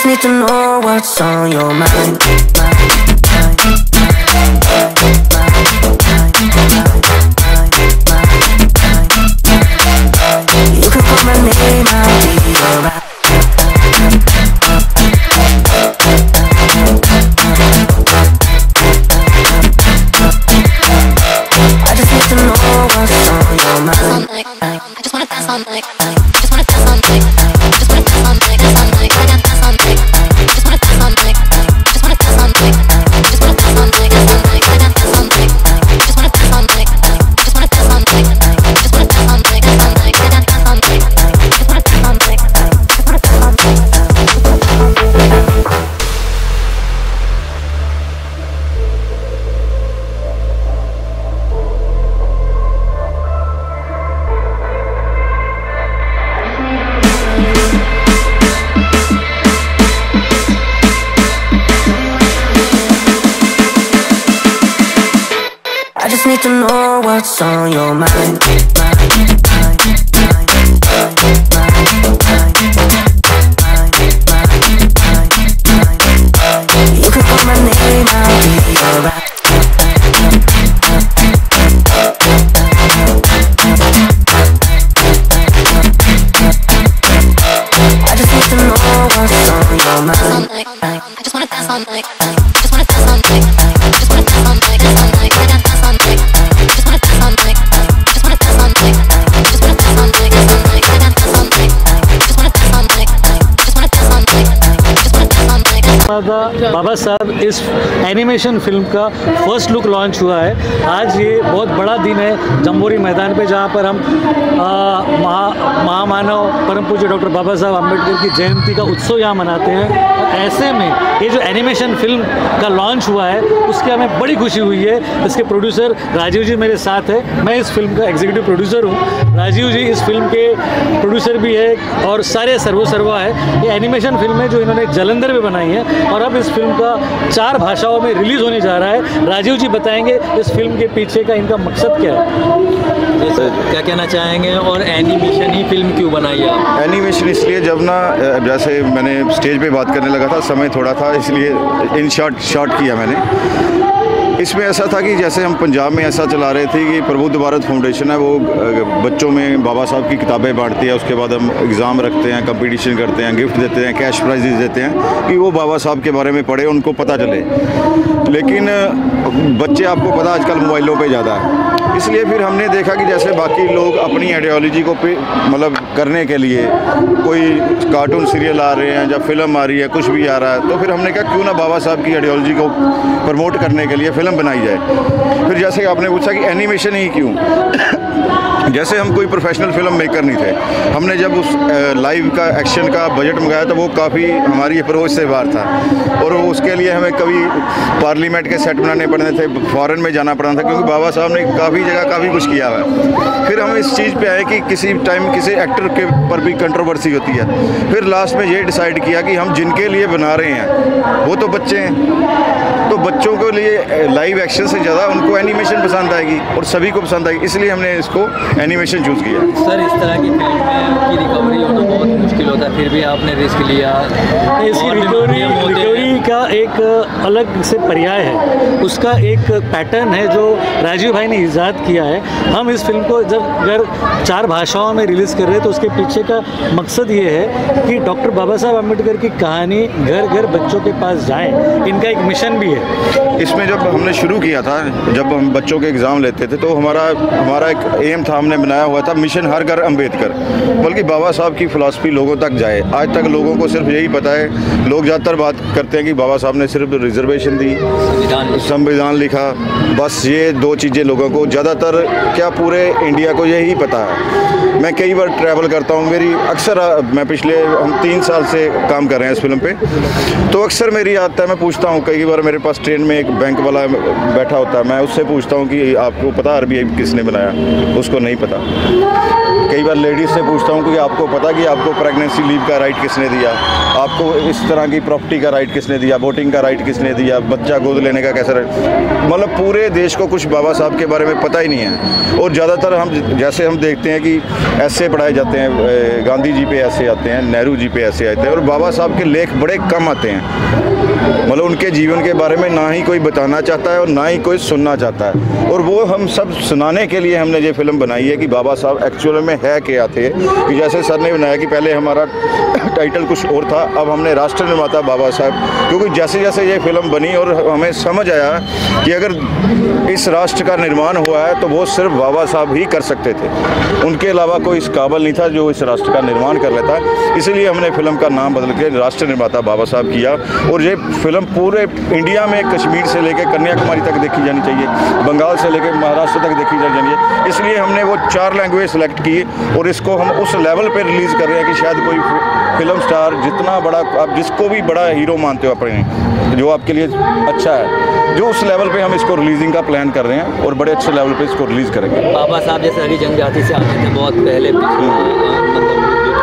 need to know what's on your mind. You can call my name, I'll be alright. I just need to know what's on your mind. I just wanna dance all night. I just wanna dance all night. I just wanna dance all night. Dance all night. I got dance all night. I just wanna dance all night. I just wanna dance all night. I just wanna dance all night. Dance all night. I got dance all night. I just wanna dance all night. I just wanna dance all night. I just wanna dance all night. Dance all night. I got dance all night. I just wanna dance all night. I just wanna dance all night. I just need to know what's on your mind. You can call my name, I'll be alright. I just need to know what's on your mind. I just wanna dance all night. I just wanna dance all night. I just wanna dance all night. Dance all night. I got dance all night. I just wanna dance all night. I just wanna dance all night. I just wanna dance all night. Dance all night. I got dance all night. I just wanna dance all night. I just wanna dance all night. I just wanna dance all night. बाबा साहब इस animation film का first look launch हुआ है। आज ये बहुत बड़ा दिन है जम्बोरी मैदान पे, जहाँ पर हम महामानव परम पूज्य डॉक्टर बाबा साहब अम्बेडकर की जयंती का उत्सव यहाँ मनाते हैं। और ऐसे में ये जो एनिमेशन फिल्म का लॉन्च हुआ है उसकी हमें बड़ी खुशी हुई है। इसके प्रोड्यूसर राजीव जी मेरे साथ है, मैं इस फिल्म का एग्जीक्यूटिव प्रोड्यूसर हूँ। राजीव जी इस फिल्म के प्रोड्यूसर भी है और सारे सर्वा है। ये एनिमेशन फिल्म है जो इन्होंने जलंधर में बनाई है और अब इस फिल्म का 4 भाषाओं में रिलीज़ होने जा रहा है। राजीव जी बताएंगे इस फिल्म के पीछे का इनका मकसद क्या है। सर क्या कहना चाहेंगे और एनिमेशन ही फिल्म क्यों बनाई आप? एनिमेशन इसलिए जब ना जैसे मैंने स्टेज पे बात करने लगा था, समय थोड़ा था इसलिए इन शॉर्ट किया मैंने। इसमें ऐसा था कि जैसे हम पंजाब में ऐसा चला रहे थे कि प्रबुद्ध भारत फाउंडेशन है, वो बच्चों में बाबा साहब की किताबें बांटती है। उसके बाद हम एग्ज़ाम रखते हैं, कंपटीशन करते हैं, गिफ्ट देते हैं, कैश प्राइजेस देते हैं कि वो बाबा साहब के बारे में पढ़े, उनको पता चले। लेकिन बच्चे आपको पता आजकल मोबाइलों पे ज़्यादा है, इसलिए फिर हमने देखा कि जैसे बाकी लोग अपनी आइडियोलॉजी को मतलब करने के लिए कोई कार्टून सीरियल आ रहे हैं या फिल्म आ रही है, कुछ भी आ रहा है, तो फिर हमने कहा क्यों ना बाबा साहब की आइडियोलॉजी को प्रमोट करने के लिए फिल्म बनाई जाए। फिर जैसे आपने पूछा कि एनिमेशन ही क्यों, जैसे हम कोई प्रोफेशनल फिल्म मेकर नहीं थे। हमने जब उस लाइव का एक्शन का बजट मंगाया तो वो काफ़ी हमारी अप्रोच से बाहर था और उसके लिए हमें कभी पार्लियामेंट के सेट बनाने पड़ते थे, फॉरेन में जाना पड़ा था, क्योंकि बाबा साहब ने काफ़ी जगह काफ़ी कुछ किया हुआ है। फिर हम इस चीज़ पे आए कि किसी टाइम किसी एक्टर के पर भी कंट्रोवर्सी होती है। फिर लास्ट में ये डिसाइड किया कि हम जिनके लिए बना रहे हैं वो तो बच्चे हैं, तो बच्चों के लिए लाइव एक्शन से ज़्यादा उनको एनिमेशन पसंद आएगी और सभी को पसंद आएगी, इसलिए हमने इसको एनिमेशन चूज़ किया। सर इस तरह की फिल्म में की रिकवरी होना बहुत मुश्किल होता है, फिर भी आपने रिस्क लिया। इसकी रिकवरी का एक अलग से पर्याय है, उसका एक पैटर्न है जो राजीव भाई ने ईजाद किया है। हम इस फिल्म को जब अगर 4 भाषाओं में रिलीज़ कर रहे हैं तो उसके पीछे का मकसद ये है कि डॉक्टर बाबा साहब अम्बेडकर की कहानी घर घर बच्चों के पास जाए, इनका एक मिशन भी है। इसमें जब हमने शुरू किया था, जब हम बच्चों के एग्ज़ाम लेते थे, तो हमारा एक एम था, हमने बनाया हुआ था मिशन हर घर अम्बेडकर, बल्कि बाबा साहब की फ़िलासफ़ी लोगों तक जाए। आज तक लोगों को सिर्फ यही पता है, लोग ज़्यादातर बात करते हैं कि बाबा साहब ने सिर्फ रिजर्वेशन दी, संविधान लिखा, बस ये 2 चीज़ें लोगों को ज़्यादातर क्या पूरे इंडिया को यही पता है। मैं कई बार ट्रैवल करता हूँ, मेरी अक्सर मैं पिछले हम 3 साल से काम कर रहे हैं इस फिल्म पे, तो अक्सर मेरी आदत है, मैं पूछता हूँ, कई बार मेरे पास ट्रेन में एक बैंक वाला बैठा होता है, मैं उससे पूछता हूँ कि आपको पता आरबीआई किसने बनाया, उसको नहीं पता। कई बार लेडीज़ से पूछता हूँ कि आपको पता कि आपको प्रेगनेंसी लीव का राइट किसने दिया, आपको इस तरह की प्रॉपर्टी का राइट किसने दिया, वोटिंग का राइट किसने दिया, बच्चा गोद लेने का कैसा राइट। मतलब पूरे देश को कुछ बाबा साहब के बारे में पता ही नहीं है। और ज़्यादातर हम जैसे हम देखते हैं कि ऐसे पढ़ाए जाते हैं, गांधी जी पे ऐसे आते हैं, नेहरू जी पे ऐसे आते हैं, और बाबा साहब के लेख बड़े कम आते हैं। मतलब उनके जीवन के बारे में ना ही कोई बताना चाहता है और ना ही कोई सुनना चाहता है। और वो हम सब सुनाने के लिए हमने ये फिल्म बनाई है कि बाबा साहब एक्चुअल में है क्या थे। कि जैसे सर ने बनाया कि पहले हमारा टाइटल कुछ और था, अब हमने राष्ट्र निर्माता बाबा साहब, क्योंकि जैसे जैसे ये फिल्म बनी और हमें समझ आया कि अगर इस राष्ट्र का निर्माण हुआ है तो वो सिर्फ बाबा साहब ही कर सकते थे, उनके अलावा कोई इस काबिल नहीं था जो इस राष्ट्र का निर्माण कर लेता। इसलिए हमने फिल्म का नाम बदल के राष्ट्र निर्माता बाबा साहब किया। और ये फिल्म पूरे इंडिया में कश्मीर से लेकर कन्याकुमारी तक देखी जानी चाहिए, बंगाल से लेकर महाराष्ट्र तक देखी जानी चाहिए। इसलिए हमने वो 4 लैंग्वेज सेलेक्ट की और इसको हम उस लेवल पे रिलीज़ कर रहे हैं कि शायद कोई फिल्म स्टार जितना बड़ा, आप जिसको भी बड़ा हीरो मानते हो अपने, जो आपके लिए अच्छा है, जो उस लेवल पे हम इसको रिलीजिंग का प्लान कर रहे हैं और बड़े अच्छे लेवल पे इसको रिलीज़ करेंगे। बाबा साहब जैसे हरी जनजाति से आते थे बहुत पहले,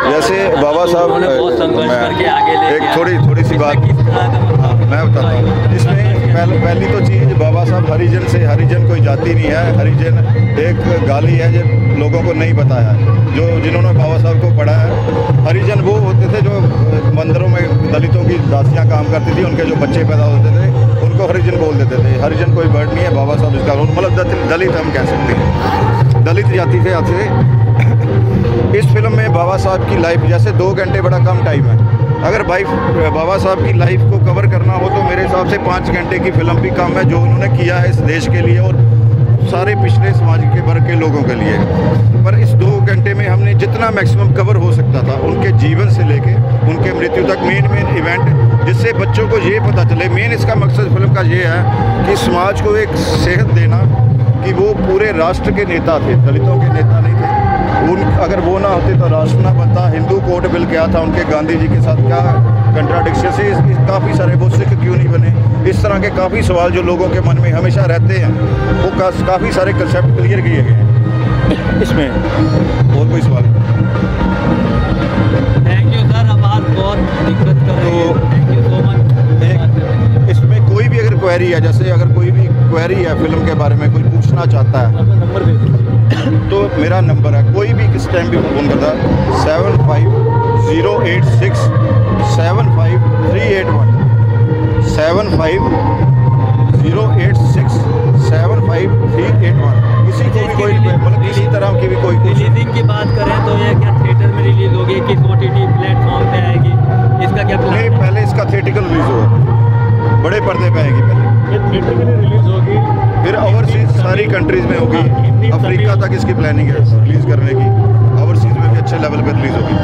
जैसे बाबा साहब बहुत संघर्ष करके आगे ले एक थोड़ी सी बात मैं बताता हूँ। इसमें पहली तो चीज़, बाबा साहब हरिजन से, हरिजन कोई जाति नहीं है, हरिजन एक गाली है जो लोगों को नहीं बताया है। जो जिन्होंने बाबा साहब को पढ़ा है, हरिजन वो होते थे जो मंदिरों में दलितों की दासियाँ काम करती थी, उनके जो बच्चे पैदा होते थे उनको हरिजन बोल देते थे। हरिजन कोई वर्ड नहीं है, बाबा साहब इसका मतलब दलित हम कह सकते हैं, दलित जाति से आते। इस फिल्म में बाबा साहब की लाइफ, जैसे 2 घंटे बड़ा कम टाइम है, अगर बाबा साहब की लाइफ को कवर करना हो तो मेरे हिसाब से 5 घंटे की फिल्म भी कम है, जो उन्होंने किया है इस देश के लिए और सारे पिछले समाज के वर्ग के लोगों के लिए। पर इस 2 घंटे में हमने जितना मैक्सिमम कवर हो सकता था उनके जीवन से लेके उनके मृत्यु तक, मेन इवेंट, जिससे बच्चों को ये पता चले। मेन इसका मकसद फिल्म का ये है कि समाज को एक सेहत देना कि वो पूरे राष्ट्र के नेता थे, दलितों के नेता नहीं थे। अगर वो ना होते तो राष्ट्र ना बनता। हिंदू कोड बिल क्या था उनके, गांधी जी के साथ क्या कंट्राडिक्शन से काफ़ी सारे, वो सिख क्यों नहीं बने, इस तरह के काफ़ी सवाल जो लोगों के मन में हमेशा रहते हैं, वो काफ़ी सारे कंसेप्ट क्लियर किए गए हैं इसमें। और कोई सवाल? थैंक यू सर, आवाज़ बहुत दिक्कत कर रही है। Thank you so much. इसमें कोई भी अगर क्वेरी है, जैसे अगर कोई भी क्वेरी है फिल्म के बारे में, कोई पूछना चाहता है नंबर दे दीजिए। तो मेरा नंबर है, कोई भी किस टाइम भी फ़ोन करता है 7508675381 7508675381। किसी को भी कोई मतलब किसी तरह की भी कोई रिलीजिंग की बात करें तो ये क्या थिएटर में रिलीज होगी, किस OTT प्लेटफॉर्म पे आएगी, इसका क्या प्लान नहीं, है? पहले इसका थिएटिकल रिलीज होगा, बड़े पर्दे पे आएगी पहले, ये थिएटर के लिए रिलीज होगी, फिर ओवरसीज सारी कंट्रीज़ में होगी। हिंदी, अफ्रीका तक इसकी प्लानिंग है रिलीज़ करने की, ओवरसीज़ में भी अच्छे लेवल पे रिलीज़ होगी।